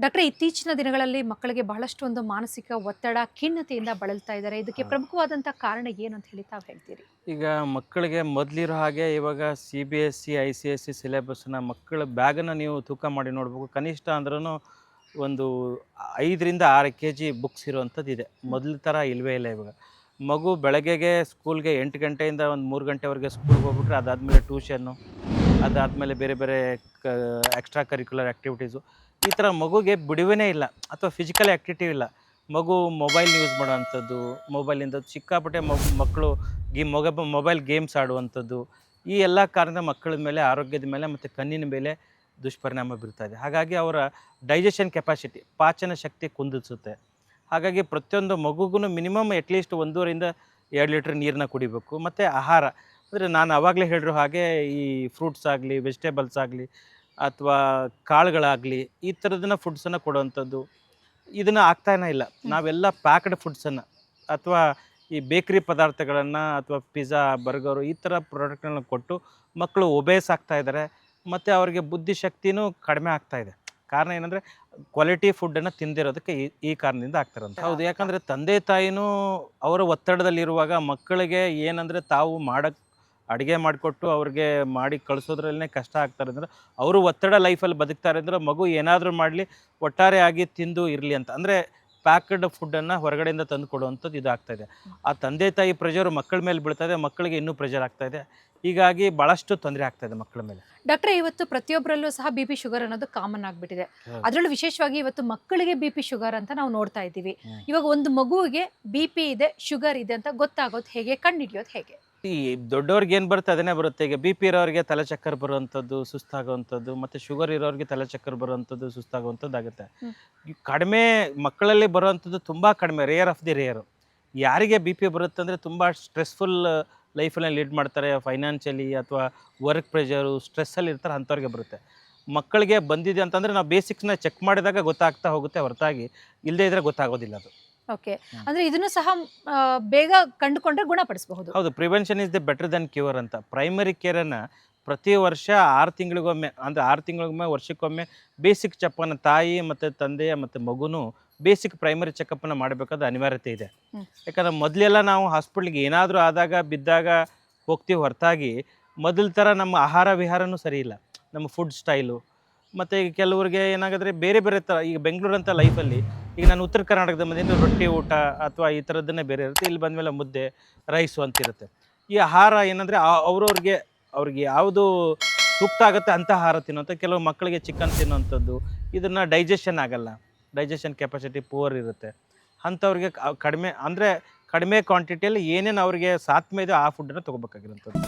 ಡಾಕ್ಟ್ರೆ, ಇತ್ತೀಚಿನ ದಿನಗಳಲ್ಲಿ ಮಕ್ಕಳಿಗೆ ಬಹಳಷ್ಟು ಒಂದು ಮಾನಸಿಕ ಒತ್ತಡ, ಖಿನ್ನತೆಯಿಂದ ಬಳಲ್ತಾ ಇದ್ದಾರೆ. ಇದಕ್ಕೆ ಪ್ರಮುಖವಾದಂಥ ಕಾರಣ ಏನು ಅಂತ ಹೇಳಿ ತಾವು ಹೇಳ್ತೀರಿ? ಈಗ ಮಕ್ಕಳಿಗೆ ಮೊದಲಿರೋ ಹಾಗೆ ಇವಾಗ CBSE, ICSE ಸಿಲೆಬಸ್ನ ಮಕ್ಕಳ ಬ್ಯಾಗನ್ನು ನೀವು ತೂಕ ಮಾಡಿ ನೋಡ್ಬೇಕು. ಕನಿಷ್ಠ ಅಂದ್ರೂ ಒಂದು 5ರಿಂದ 6 kg ಬುಕ್ಸ್ ಇರುವಂಥದ್ದಿದೆ. ಮೊದಲ ಥರ ಇಲ್ಲವೇ ಇಲ್ಲ ಇವಾಗ. ಮಗು ಬೆಳಗ್ಗೆಗೆ ಸ್ಕೂಲ್ಗೆ 8 ಗಂಟೆಯಿಂದ ಒಂದು 3 ಗಂಟೆವರೆಗೆ ಸ್ಕೂಲ್ಗೆ ಹೋಗ್ಬಿಟ್ರೆ ಅದಾದಮೇಲೆ ಟ್ಯೂಷನ್ನು, ಅದಾದಮೇಲೆ ಬೇರೆ ಬೇರೆ ಎಕ್ಸ್ಟ್ರಾ ಕರಿಕ್ಯುಲರ್ ಆ್ಯಕ್ಟಿವಿಟೀಸು. ಈ ಥರ ಮಗುಗೆ ಬಿಡುವೇ ಇಲ್ಲ, ಅಥವಾ ಫಿಸಿಕಲ್ ಆ್ಯಕ್ಟಿವಿಟಿ ಇಲ್ಲ. ಮಗು ಮೊಬೈಲ್ ಯೂಸ್ ಮಾಡೋವಂಥದ್ದು, ಮೊಬೈಲಿಂದ ಸಿಕ್ಕಾಪಟ್ಟೆ ಮಕ್ಕಳು ಮೊಬೈಲ್ ಗೇಮ್ಸ್ ಆಡುವಂಥದ್ದು, ಈ ಎಲ್ಲ ಕಾರಣದ ಮಕ್ಕಳ ಮೇಲೆ, ಆರೋಗ್ಯದ ಮೇಲೆ ಮತ್ತು ಕಣ್ಣಿನ ಮೇಲೆ ದುಷ್ಪರಿಣಾಮ ಬೀರ್ತಾ ಇದೆ. ಹಾಗಾಗಿ ಅವರ ಡೈಜೆಷನ್ ಕೆಪಾಸಿಟಿ, ಪಾಚನ ಶಕ್ತಿ ಕುಂದಿಸುತ್ತೆ. ಹಾಗಾಗಿ ಪ್ರತಿಯೊಂದು ಮಗುಗೂ ಮಿನಿಮಮ್ ಅಟ್ಲೀಸ್ಟ್ 1.5ರಿಂದ 2 ಲೀಟ್ರ್ ನೀರನ್ನ ಕುಡಿಬೇಕು. ಮತ್ತು ಆಹಾರ ಅಂದರೆ ನಾನು ಆವಾಗಲೇ ಹೇಳಿರೋ ಹಾಗೆ ಈ ಫ್ರೂಟ್ಸ್ ಆಗಲಿ, ವೆಜಿಟೇಬಲ್ಸ್ ಆಗಲಿ, ಅಥವಾ ಕಾಳುಗಳಾಗಲಿ, ಈ ಥರದನ್ನ ಫುಡ್ಸನ್ನು ಕೊಡುವಂಥದ್ದು. ಇದನ್ನು ಆಗ್ತಾನೇ ಇಲ್ಲ. ನಾವೆಲ್ಲ ಪ್ಯಾಕ್ಡ್ ಫುಡ್ಸನ್ನು ಅಥವಾ ಈ ಬೇಕ್ರಿ ಪದಾರ್ಥಗಳನ್ನು ಅಥವಾ ಪಿಜ್ಜಾ, ಬರ್ಗರು ಈ ಥರ ಪ್ರಾಡಕ್ಟ್ಗಳನ್ನ ಕೊಟ್ಟು ಮಕ್ಕಳು ಒಬೇಸ್ ಆಗ್ತಾ ಇದ್ದಾರೆ. ಮತ್ತು ಅವರಿಗೆ ಬುದ್ಧಿಶಕ್ತಿನೂ ಕಡಿಮೆ ಆಗ್ತಾ ಇದೆ. ಕಾರಣ ಏನಂದರೆ ಕ್ವಾಲಿಟಿ ಫುಡ್ಡನ್ನು ತಿಂದಿರೋದಕ್ಕೆ ಈ ಕಾರಣದಿಂದ ಆಗ್ತಾರಂತ. ಹೌದು, ಯಾಕಂದರೆ ತಂದೆ ತಾಯಿನೂ ಅವರ ಒತ್ತಡದಲ್ಲಿರುವಾಗ ಮಕ್ಕಳಿಗೆ ಏನಂದರೆ ತಾವು ಅಡುಗೆ ಮಾಡಿಕೊಟ್ಟು ಅವ್ರಿಗೆ ಮಾಡಿ ಕಳಿಸೋದ್ರಲ್ಲೇ ಕಷ್ಟ ಆಗ್ತಾರೆ ಅಂದರೆ, ಅವರು ಒತ್ತಡ ಲೈಫಲ್ಲಿ ಬದುಕ್ತಾರೆ ಅಂದರೆ ಮಗು ಏನಾದರೂ ಮಾಡಲಿ ಒಟ್ಟಾರೆಯಾಗಿ ತಿಂದು ಇರಲಿ ಅಂತ. ಅಂದರೆ ಪ್ಯಾಕ್ಡ್ ಫುಡ್ಡನ್ನು ಹೊರಗಡೆಯಿಂದ ತಂದು ಕೊಡುವಂಥದ್ದು ಇದಾಗ್ತಾಯಿದೆ. ಆ ತಂದೆ ತಾಯಿ ಪ್ರೆಷರು ಮಕ್ಕಳ ಮೇಲೆ ಬೀಳ್ತಾಯಿದೆ, ಮಕ್ಕಳಿಗೆ ಇನ್ನೂ ಪ್ರೆಷರ್ ಆಗ್ತಾಯಿದೆ. ಹೀಗಾಗಿ ಭಾಳಷ್ಟು ತೊಂದರೆ ಆಗ್ತಾಯಿದೆ ಮಕ್ಕಳ ಮೇಲೆ. ಡಾಕ್ಟ್ರೆ, ಇವತ್ತು ಪ್ರತಿಯೊಬ್ಬರಲ್ಲೂ ಸಹ BP ಶುಗರ್ ಅನ್ನೋದು ಕಾಮನ್ ಆಗಿಬಿಟ್ಟಿದೆ. ಅದರಲ್ಲೂ ವಿಶೇಷವಾಗಿ ಇವತ್ತು ಮಕ್ಕಳಿಗೆ BP ಶುಗರ್ ಅಂತ ನಾವು ನೋಡ್ತಾ ಇದ್ದೀವಿ. ಇವಾಗ ಒಂದು ಮಗುವಿಗೆ BP ಇದೆ, ಶುಗರ್ ಇದೆ ಅಂತ ಗೊತ್ತಾಗೋದು ಹೇಗೆ, ಕಂಡುಹಿಡಿಯೋದು ಹೇಗೆ? ಈ ದೊಡ್ಡವ್ರಿಗೆ ಏನು ಬರುತ್ತೆ ಅದನ್ನೇ ಬರುತ್ತೆ. ಈಗ BP ಇರೋರಿಗೆ ತಲೆ ಚಕ್ಕರ್ ಬರುವಂಥದ್ದು, ಸುಸ್ತಾಗುವಂಥದ್ದು, ಮತ್ತು ಶುಗರ್ ಇರೋರಿಗೆ ತಲೆ ಚಕ್ಕರ್ ಬರುವಂಥದ್ದು, ಸುಸ್ತಾಗುವಂಥದ್ದು ಆಗುತ್ತೆ. ಕಡಿಮೆ ಮಕ್ಕಳಲ್ಲಿ ಬರುವಂಥದ್ದು ತುಂಬ ಕಡಿಮೆ, ರೇರ್ ಆಫ್ ದಿ ರೇರು. ಯಾರಿಗೆ BP ಬರುತ್ತೆ ಅಂದರೆ ತುಂಬ ಸ್ಟ್ರೆಸ್ಫುಲ್ ಲೈಫಲ್ಲಿ ಲೀಡ್ ಮಾಡ್ತಾರೆ, ಫೈನಾನ್ಷಿಯಲಿ ಅಥವಾ ವರ್ಕ್ ಪ್ರೆಷರು, ಸ್ಟ್ರೆಸ್ಸಲ್ಲಿ ಇರ್ತಾರೆ, ಅಂಥವ್ರಿಗೆ ಬರುತ್ತೆ. ಮಕ್ಕಳಿಗೆ ಬಂದಿದೆ ಅಂತಂದರೆ ನಾವು ಬೇಸಿಕ್ಸ್ನ ಚೆಕ್ ಮಾಡಿದಾಗ ಗೊತ್ತಾಗ್ತಾ ಹೋಗುತ್ತೆ ಹೊರತಾಗಿ ಇಲ್ಲದೇ ಇದ್ದರೆ ಗೊತ್ತಾಗೋದಿಲ್ಲ ಅದು. ಓಕೆ, ಅಂದರೆ ಇದನ್ನು ಸಹ ಬೇಗ ಕಂಡುಕೊಂಡ್ರೆ ಗುಣಪಡಿಸಬಹುದು. ಹೌದು, prevention is the better then cure ಅಂತ. ಪ್ರೈಮರಿ ಕೇರನ್ನು ಪ್ರತಿ ವರ್ಷ 6 ತಿಂಗಳಿಗೊಮ್ಮೆ, ಅಂದರೆ 6 ತಿಂಗಳಿಗೊಮ್ಮೆ, ವರ್ಷಕ್ಕೊಮ್ಮೆ ಬೇಸಿಕ್ ಚೆಕಪ್ಪನ್ನು ತಾಯಿ ಮತ್ತು ತಂದೆಯ ಮತ್ತು ಮಗುನೂ ಬೇಸಿಕ್ ಪ್ರೈಮರಿ ಚೆಕಪ್ಪನ್ನು ಮಾಡಬೇಕಾದ ಅನಿವಾರ್ಯತೆ ಇದೆ. ಯಾಕಂದರೆ ಮೊದಲೆಲ್ಲ ನಾವು ಹಾಸ್ಪಿಟ್ಲಿಗೆ ಏನಾದರೂ ಆದಾಗ ಬಿದ್ದಾಗ ಹೋಗ್ತೀವಿ ಹೊರತಾಗಿ ಮೊದಲ ಥರ ನಮ್ಮ ಆಹಾರ ವಿಹಾರನೂ ಸರಿ ಇಲ್ಲ, ನಮ್ಮ ಫುಡ್ ಸ್ಟೈಲು. ಮತ್ತು ಈಗ ಕೆಲವ್ರಿಗೆ ಏನಾಗಿದ್ರೆ ಬೇರೆ ಬೇರೆ ಥರ, ಈಗ ಬೆಂಗಳೂರಂಥ ಲೈಫಲ್ಲಿ, ಈಗ ನಾನು ಉತ್ತರ ಕರ್ನಾಟಕದ ಮಧ್ಯೆ ರೊಟ್ಟಿ ಊಟ ಅಥವಾ ಈ ಥರದ್ದನ್ನೇ ಬೇರೆ ಇರುತ್ತೆ. ಇಲ್ಲಿ ಬಂದಮೇಲೆ ಮುದ್ದೆ, ರೈಸು ಅಂತಿರುತ್ತೆ. ಈ ಆಹಾರ ಏನಂದರೆ ಅವ್ರಿಗೆ ಯಾವುದು ಸೂಕ್ತ ಆಗುತ್ತೆ ಅಂಥ ಆಹಾರ ತಿನ್ನುವಂಥ. ಕೆಲವು ಮಕ್ಕಳಿಗೆ ಚಿಕನ್ ತಿನ್ನುವಂಥದ್ದು, ಇದನ್ನು ಡೈಜೆಷನ್ ಆಗಲ್ಲ, ಡೈಜೆಷನ್ ಕೆಪಾಸಿಟಿ ಪೂವರ್ ಇರುತ್ತೆ. ಅಂಥವ್ರಿಗೆ ಕಡಿಮೆ ಕ್ವಾಂಟಿಟಿಯಲ್ಲಿ ಏನೇನು ಅವ್ರಿಗೆ ಸಾಧ್ಯ ಇದೆ ಆ ಫುಡ್ಡನ್ನು ತೊಗೋಬೇಕಾಗಿರೋಂಥದ್ದು.